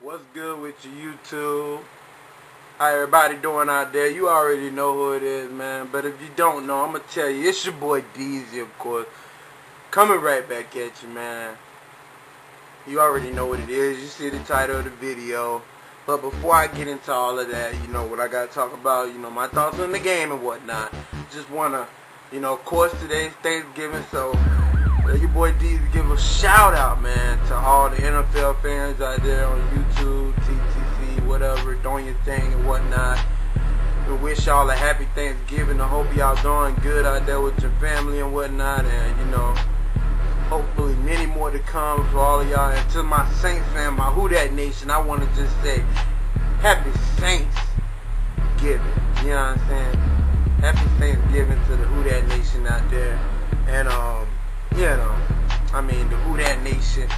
What's good with you, YouTube? How everybody doing out there? You already know who it is, man. But if you don't know, I'm going to tell you. It's your boy DZ, of course. Coming right back at you, man. You already know what it is. You see the title of the video. But before I get into all of that, you know what I got to talk about, you know, my thoughts on the game and whatnot. Just want to, you know, of course, today's Thanksgiving, so your boy D give a shout out, man, to all the NFL fans out there on YouTube, TTC, whatever, doing your thing and whatnot. We wish y'all a happy Thanksgiving. I hope y'all doing good out there with your family and whatnot, and you know, hopefully many more to come for all of y'all. And to my Saints fan, my Who Dat Nation, I want to just say happy Saints giving. You know what I'm saying? Happy Thanksgiving to the Who Dat Nation out there, and you know, I mean, the Who Dat Nation.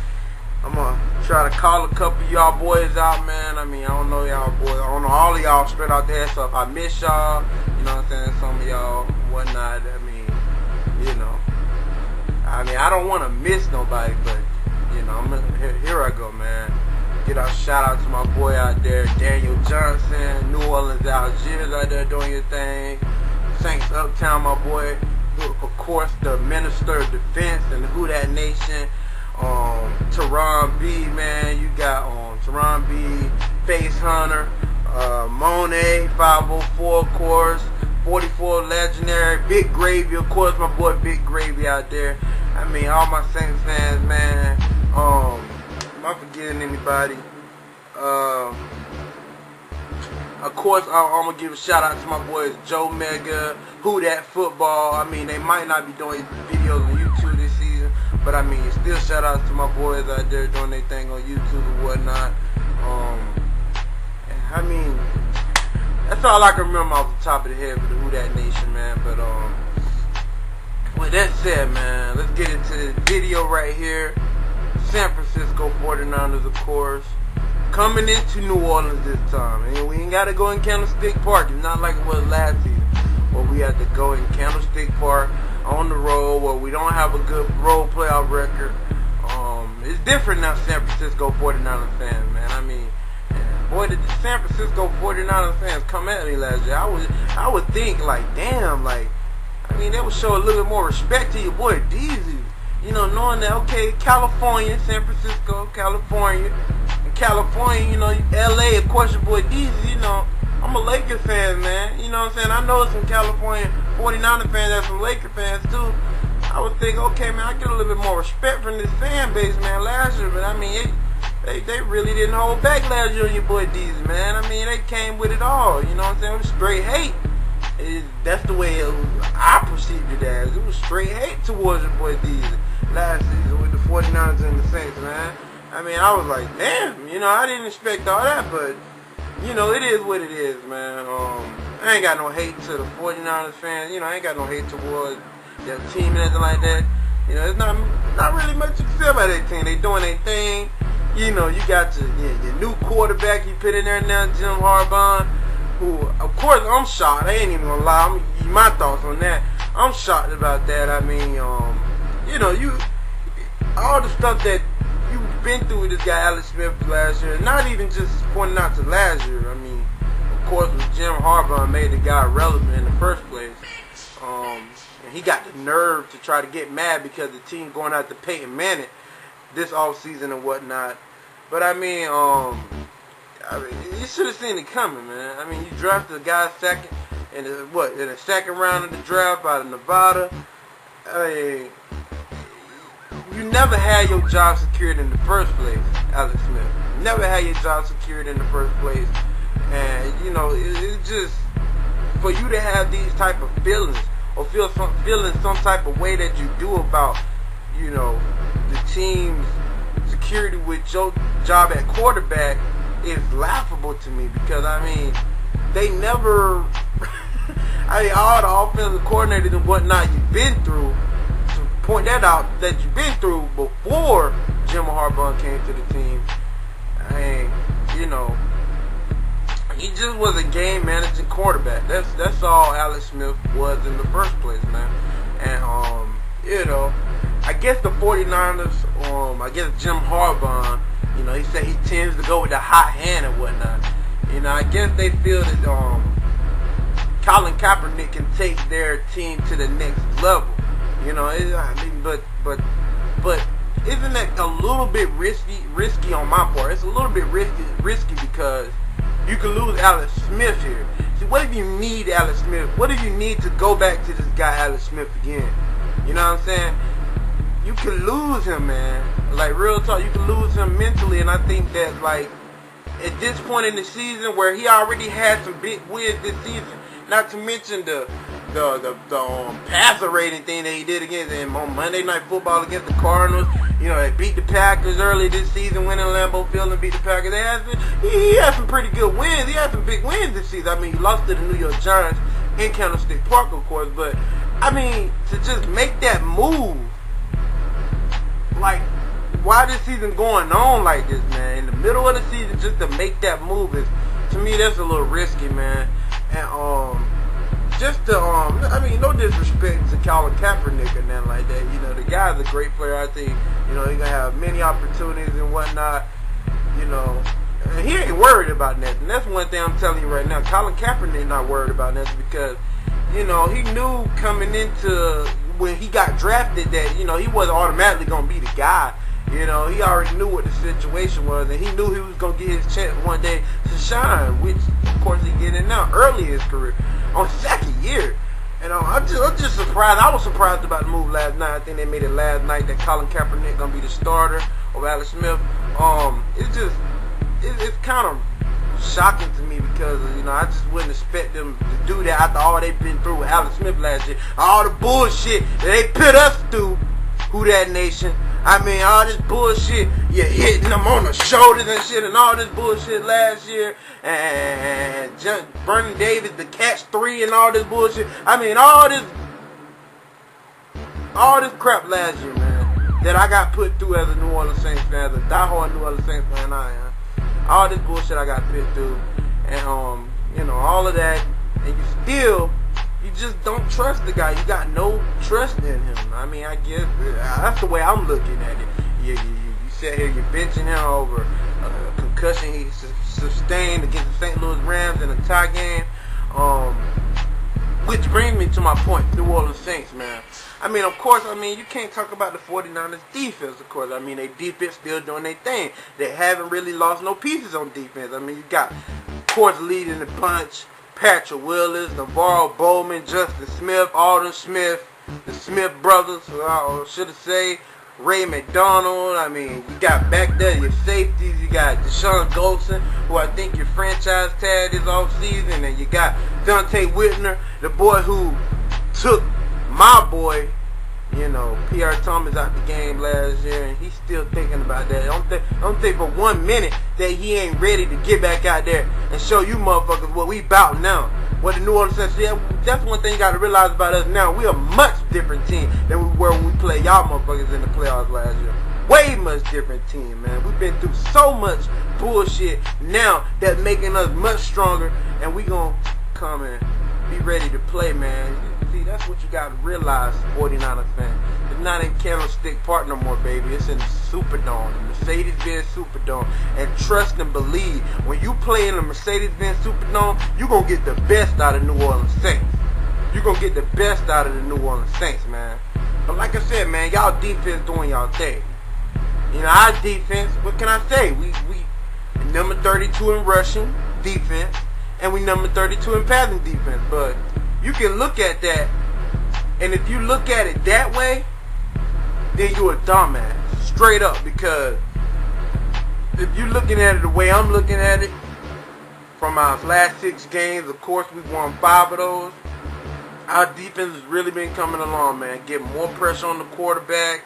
I'm going to try to call a couple of y'all boys out, man. I mean, I don't know y'all boys. I don't know all of y'all straight out there. So if I miss y'all, you know what I'm saying, some of y'all, whatnot, I mean, you know. I don't want to miss nobody, but, you know, here I go, man. Get a shout out to my boy out there, Daniel Johnson, New Orleans Algiers out there doing your thing. Saints Uptown, my boy. Of course, the Minister of Defense and the Who Dat Nation, Teron B, man, you got Teron B, Face Hunter, Monet, 504, of course, 44 Legendary, Big Gravy, of course, my boy Big Gravy out there. I mean, all my Saints fans, man. Am I forgetting anybody? Of course, I'm going to give a shout out to my boys Joe Mega, Who Dat Football. I mean, they might not be doing videos on YouTube this season, but I mean, still shout out to my boys out there doing their thing on YouTube and whatnot. I mean, that's all I can remember off the top of the head for the Who Dat Nation, man. But with that said, man, let's get into this video right here. San Francisco 49ers, of course, coming into New Orleans this time. And we ain't got to go in Candlestick Park. It's not like it was last season, where we had to go in Candlestick Park on the road, where we don't have a good road playoff record. It's different now, San Francisco 49ers fans, man. I mean, boy, did the San Francisco 49ers fans come at me last year. I would think, like, damn, like, I mean, they would show a little bit more respect to your boy DZ. You know, knowing that, okay, California, San Francisco, California, you know, LA, of course, your boy DZ, you know, I'm a Lakers fan, man. You know what I'm saying? I know some California 49er fans and some Lakers fans, too. I would think, okay, man, I get a little bit more respect from this fan base, man, last year. But, I mean, they really didn't hold back last year on your boy DZ, man. I mean, they came with it all. You know what I'm saying? It was straight hate. That's the way I perceived it as. It was straight hate towards your boy DZ last season with the 49ers and the Saints, man. I mean, I was like, damn, you know, I didn't expect all that, but, you know, it is what it is, man. I ain't got no hate to the 49ers fans. You know, I ain't got no hate towards their team and anything like that. You know, it's not really much to say about their team. They doing their thing. You know, you got your new quarterback you put in there now, Jim Harbaugh, who, of course, I'm shocked. I ain't even gonna lie. I'm gonna give you my thoughts on that. I'm shocked about that. I mean, you know, all the stuff that you've been through with this guy Alex Smith last year, not even just pointing out to last year. I mean, of course, with Jim Harbaugh made the guy relevant in the first place. And he got the nerve to try to get mad because the team going out to Peyton Manning this offseason and whatnot. But I mean, you should have seen it coming, man. I mean, you drafted a guy second in the second round of the draft out of Nevada. I mean, you never had your job secured in the first place, Alex Smith. You never had your job secured in the first place. And, you know, it's just, for you to have these type of feelings, or feeling some type of way that you do about, you know, the team's security with your job at quarterback is laughable to me. Because, I mean, they never, I mean, all the offensive coordinators and whatnot you've been through, point that out, that you've been through before Jim Harbaugh came to the team. I mean, you know, he just was a game managing quarterback. That's all Alex Smith was in the first place, man. And you know, I guess the 49ers, I guess Jim Harbaugh You know, he said he tends to go with the hot hand and whatnot. You know, I guess they feel that Colin Kaepernick can take their team to the next level. You know, but isn't that a little bit risky on my part? It's a little bit risky because you could lose Alex Smith here. See, what if you need Alex Smith? What if you need to go back to this guy Alex Smith again? You know what I'm saying? You could lose him, man. Like, real talk, you could lose him mentally, and I think that, like, at this point in the season where he already had some big wins this season, not to mention the passer rating thing that he did against him on Monday Night Football against the Cardinals. You know, they beat the Packers early this season, winning Lambeau Field and beat the Packers. He had some pretty good wins. He had some big wins this season. I mean, he lost to the New York Giants in Candlestick Park, of course, but I mean, to just make that move, like, why this season going on like this, man? In the middle of the season, just to make that move is, to me, that's a little risky, man. And just to I mean, no disrespect to Colin Kaepernick or nothing like that. You know, the guy's a great player. I think, you know, he's gonna have many opportunities and whatnot. You know, and he ain't worried about nothing. That's one thing I'm telling you right now. Colin Kaepernick not worried about nothing because, you know, he knew coming into when he got drafted that, you know, he wasn't automatically gonna be the guy. You know, he already knew what the situation was, and he knew he was going to get his chance one day to shine, which, of course, he's getting now early in his career, on his second year. And I'm just surprised. I was surprised about the move last night. I think they made it last night that Colin Kaepernick going to be the starter over Alex Smith. It's kind of shocking to me because, you know, I just wouldn't expect them to do that after all they've been through with Alex Smith last year. All the bullshit that they put us through, Who Dat Nation. I mean, all this bullshit, you're hitting them on the shoulders and shit, and all this bullshit last year, and Vernon Davis, the catch 3, and all this bullshit. I mean, all this crap last year, man, that I got put through as a New Orleans Saints fan, as a diehard New Orleans Saints fan I am. All this bullshit I got put through, and you know, all of that, and you just don't trust the guy. You got no trust in him. I mean, I guess that's the way I'm looking at it. You sit here, you're benching him over a concussion he sustained against the St. Louis Rams in a tie game. Which brings me to my point, New Orleans Saints, man. I mean, of course, you can't talk about the 49ers defense, of course. I mean, their defense still doing their thing. They haven't really lost no pieces on defense. I mean, you got, of course, leading the bunch, Patrick Willis, Navarro Bowman, Justin Smith, Alden Smith, the Smith brothers, I should have said, Ray McDonald. I mean, you got back there your safeties. You got Deshaun Goldson, who I think your franchise tagged this offseason. And you got Dante Whitner, the boy who took my boy, you know, Pierre Thomas out the game last year, and he's still thinking about that. Don't think for 1 minute that he ain't ready to get back out there and show you motherfuckers what we about now. What the New Orleans Saints, that's one thing you got to realize about us now. We a much different team than we were when we played y'all motherfuckers in the playoffs last year. Way much different team, man. We've been through so much bullshit now that making us much stronger, and we gonna come and be ready to play, man. See, that's what you got to realize, 49ers fan. It's not in Candlestick Park no more, baby. It's in the Superdome, the Mercedes-Benz Superdome. And trust and believe, when you play in the Mercedes-Benz Superdome, you're going to get the best out of New Orleans Saints. You're going to get the best out of the New Orleans Saints, man. But like I said, man, y'all defense doing y'all thing. You know, our defense, what can I say? We number 32 in rushing defense, and we number 32 in passing defense. But you can look at that, and if you look at it that way, then you're a dumbass, straight up. Because if you're looking at it the way I'm looking at it, from our last 6 games, of course we won 5 of those. Our defense has really been coming along, man. Getting more pressure on the quarterback.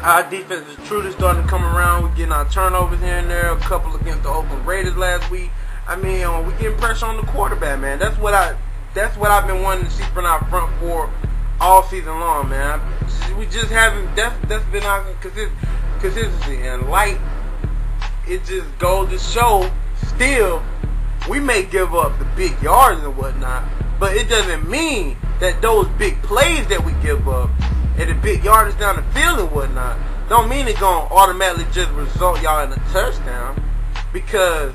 Our defense is truly starting to come around. We're getting our turnovers here and there. A couple against the Oakland Raiders last week. I mean, we're getting pressure on the quarterback, man. That's what I've been wanting to see from our front four all season long, man. We just haven't. That's been our consistency. And like, it just goes to show. Still, we may give up the big yards and whatnot, but it doesn't mean that those big plays that we give up and the big yardage down the field and whatnot don't mean it's gonna automatically just result y'all in a touchdown, because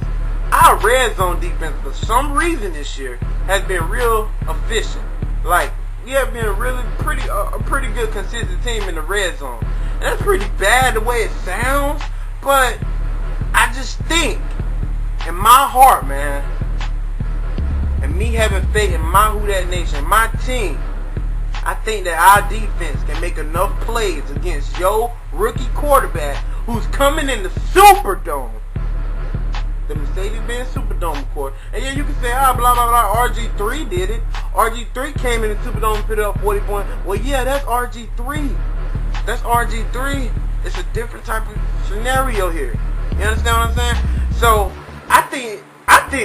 our red zone defense for some reason this year has been real efficient. Like, we have been really a pretty good consistent team in the red zone. And that's pretty bad the way it sounds, but I just think in my heart, man, and me having faith in my Who Dat Nation, my team, I think that our defense can make enough plays against your rookie quarterback who's coming in the Superdome. The Mercedes-Benz Superdome, of course. And yeah, you can say, blah, blah, blah, RG3 did it. RG3 came in the Superdome and put up 40 points. Well, yeah, that's RG3. That's RG3. It's a different type of scenario here. You understand what I'm saying? So, I think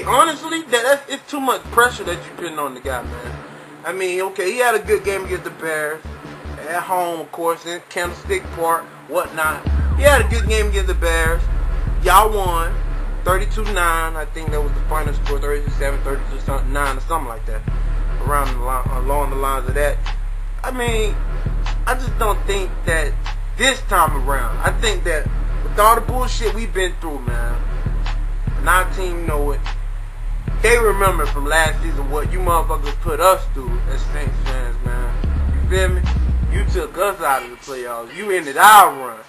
honestly, it's too much pressure that you're putting on the guy, man. I mean, okay, he had a good game against the Bears. At home, of course, in Candlestick Park, whatnot. He had a good game against the Bears. Y'all won. 32-9, I think that was the final score. 32-7, 32-9, or something like that. Along the lines of that. I mean, I just don't think that this time around. I think that with all the bullshit we've been through, man, and our team know it. They remember from last season what you motherfuckers put us through as Saints fans, man. You feel me? You took us out of the playoffs. You ended our run.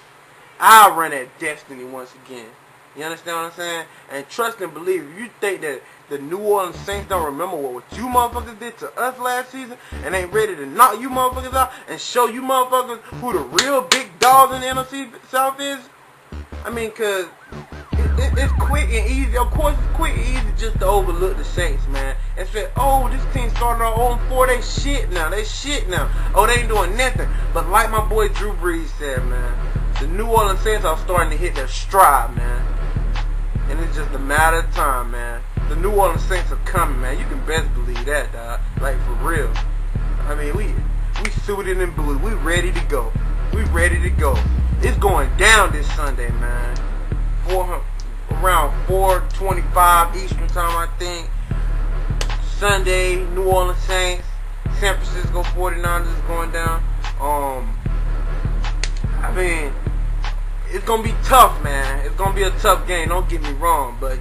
Our run at destiny once again. You understand what I'm saying? And trust and believe, if you think that the New Orleans Saints don't remember what you motherfuckers did to us last season and ain't ready to knock you motherfuckers out and show you motherfuckers who the real big dogs in the NFC South is, I mean, because it's quick and easy. Of course, it's quick and easy just to overlook the Saints, man. And say, oh, this team started on 0-4. They shit now. They shit now. Oh, they ain't doing nothing. But like my boy Drew Brees said, man, the New Orleans Saints are starting to hit their stride, man. And it's just a matter of time, man. The New Orleans Saints are coming, man. You can best believe that, dog. Like, for real. I mean, we suited in blue. We ready to go. We ready to go. It's going down this Sunday, man. Around 4:25 Eastern time, I think. Sunday, New Orleans Saints, San Francisco 49ers is going down. I mean, it's going to be tough, man. It's going to be a tough game. Don't get me wrong. But,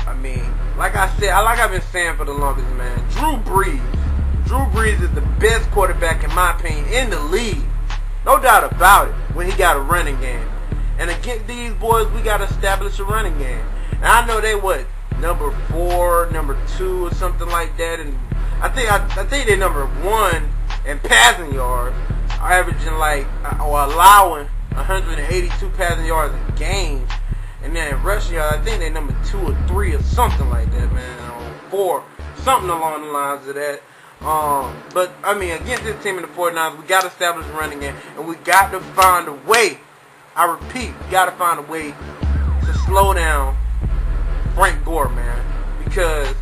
I mean, like I said, like I've been saying for the longest, man, Drew Brees is the best quarterback, in my opinion, in the league. No doubt about it, when he got a running game. And against these boys, we got to establish a running game. And I know they, number 4, number 2, or something like that. And I think they're number 1 in passing yards, averaging or allowing 182 passing yards a game. And then rushing yards, I think they're number 2 or 3 or something like that, man. Or 4, something along the lines of that. But I mean, against this team in the 49ers, we got to establish a running game, and we got to find a way. I repeat, we got to find a way to slow down Frank Gore, man, because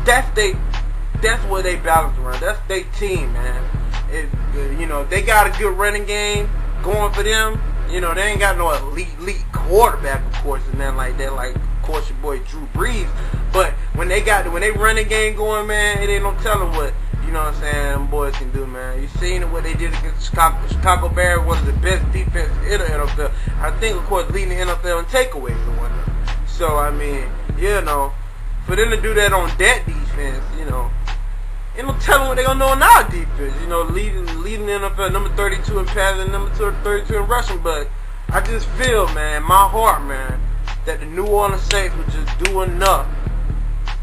that's what they balance around. That's their team, man. They got a good running game going for them. They ain't got no elite quarterback, of course, and nothing like that. Like, of course, your boy Drew Brees. But when they running game going, man, it ain't no telling what. You know what I'm saying? Them boys can do, man. You seen what they did against Chicago Bears, one of the best defense in the NFL. I think, of course, leading the NFL in takeaways and whatnot. So, I mean, for them to do that on that defense, ain't no telling what they gonna do on our defense. Leading the NFL, number 32 in passing, number 32 in rushing. But I just feel, man, in my heart, man, that the New Orleans Saints would just do enough.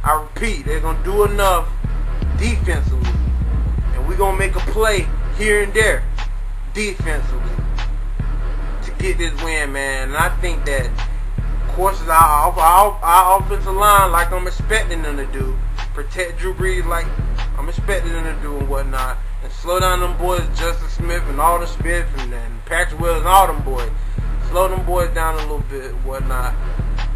I repeat, they're gonna do enough defensively, and we're gonna make a play here and there defensively to get this win, man. And I think that, of course, our offensive line, like I'm expecting them to do, protect Drew Brees like I'm expecting them to do and whatnot, and slow down them boys, Justin Smith and Alden Smith and Patrick Willis and all them boys. Slow them boys down a little bit and whatnot.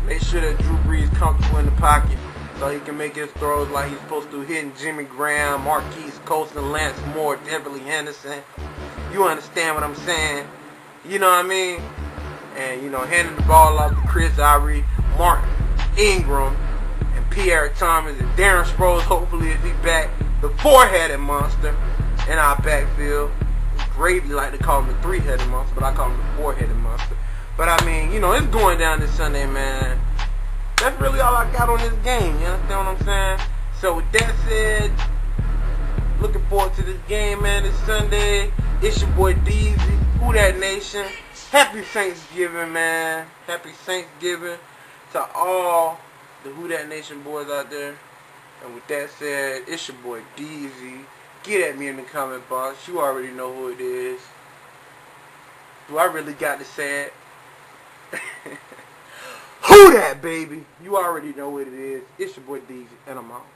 Make sure that Drew Brees is comfortable in the pocket, so he can make his throws like he's supposed to, hitting Jimmy Graham, Marquise Colston, Lance Moore, Beverly Henderson. You understand what I'm saying? You know what I mean? And, handing the ball off to Chris Ivory, Mark Ingram, and Pierre Thomas, and Darren Sproles, hopefully, if he's back, the four-headed monster in our backfield. Gravy like to call him the three-headed monster, but I call him the four-headed monster. But I mean, you know, it's going down this Sunday, man. That's really all I got on this game, you understand what I'm saying? So with that said, looking forward to this game, man, this Sunday. It's your boy Deezy, Who Dat Nation. Happy Thanksgiving, man. Happy Thanksgiving to all the Who Dat Nation boys out there. And with that said, it's your boy Deezy. Get at me in the comment box. You already know who it is. Do I really got to say it? Who dat, baby? You already know what it is. It's your boy Deezy, and I'm out.